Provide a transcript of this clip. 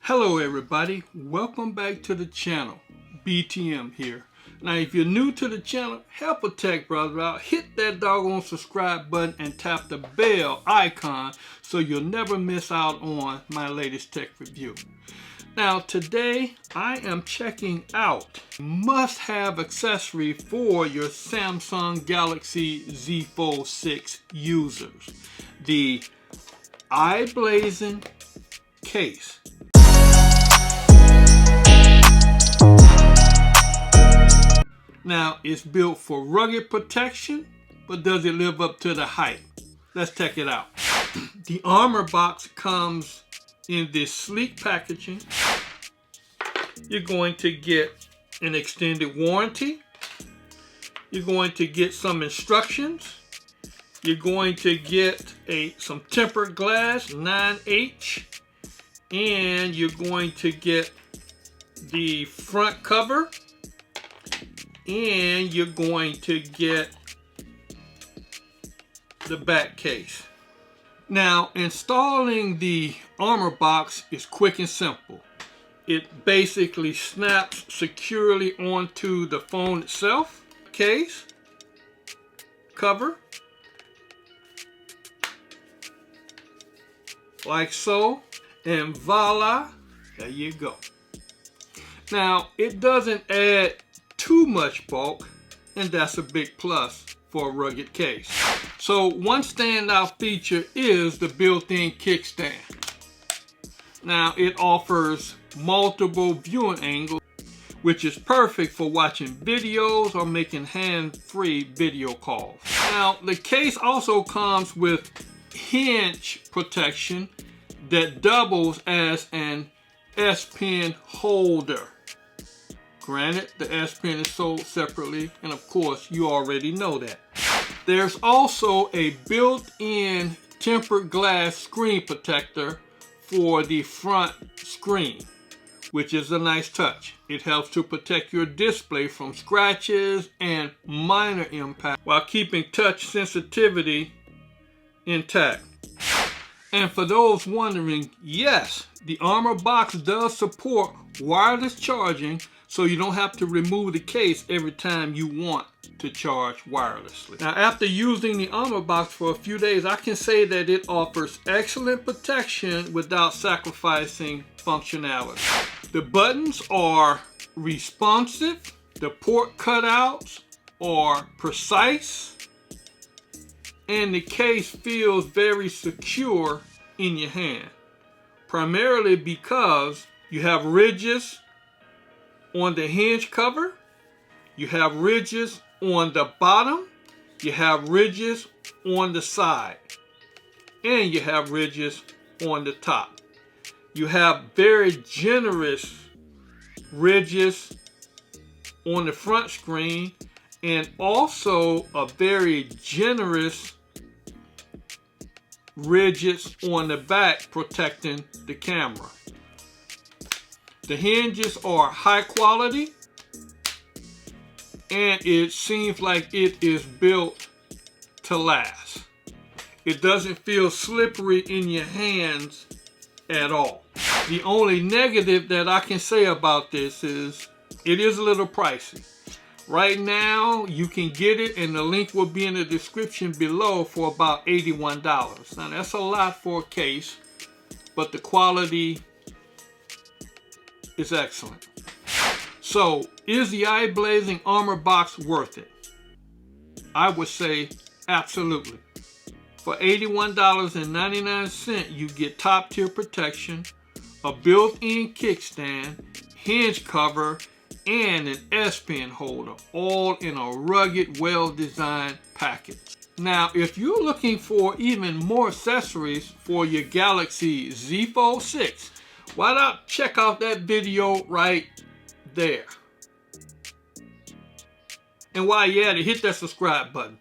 Hello everybody, welcome back to the channel. BTM here. Now if you're new to the channel, help a tech brother out. Hit that doggone subscribe button and tap the bell icon so you'll never miss out on my latest tech review. Now today I am checking out must-have accessory for your Samsung Galaxy Z Fold 6 users. The i-Blason case. Now, it's built for rugged protection, but does it live up to the hype? Let's check it out. The Armorbox comes in this sleek packaging. You're going to get an extended warranty. You're going to get some instructions. You're going to get some tempered glass, 9H. And you're going to get the front cover. And you're going to get the back case. Now, installing the Armorbox is quick and simple. It basically snaps securely onto the phone itself. Case, cover, like so, and voila, there you go. Now, it doesn't add too much bulk, and that's a big plus for a rugged case. So one standout feature is the built-in kickstand. Now it offers multiple viewing angles, which is perfect for watching videos or making hands-free video calls. Now the case also comes with hinge protection that doubles as an S Pen holder. Granted, the S Pen is sold separately, and of course, you already know that. There's also a built-in tempered glass screen protector for the front screen, which is a nice touch. It helps to protect your display from scratches and minor impact while keeping touch sensitivity intact. And for those wondering, yes, the Armorbox does support wireless charging, so you don't have to remove the case every time you want to charge wirelessly. Now, after using the Armorbox for a few days, I can say that it offers excellent protection without sacrificing functionality. The buttons are responsive, the port cutouts are precise, and the case feels very secure in your hand, primarily because you have ridges on the hinge cover, you have ridges on the bottom, you have ridges on the side, and you have ridges on the top. You have very generous ridges on the front screen and also a very generous ridges on the back protecting the camera. The hinges are high quality, and it seems like it is built to last. It doesn't feel slippery in your hands at all. The only negative that I can say about this is it is a little pricey. Right now, you can get it, and the link will be in the description below, for about $81. Now, that's a lot for a case, but the quality is excellent. So, is the i-Blason Armorbox worth it? I would say absolutely. For $81.99, you get top tier protection, a built-in kickstand, hinge cover, and an S Pen holder, all in a rugged, well-designed package. Now, if you're looking for even more accessories for your Galaxy Z Fold 6, why not check out that video right there? And while you're at it, hit that subscribe button.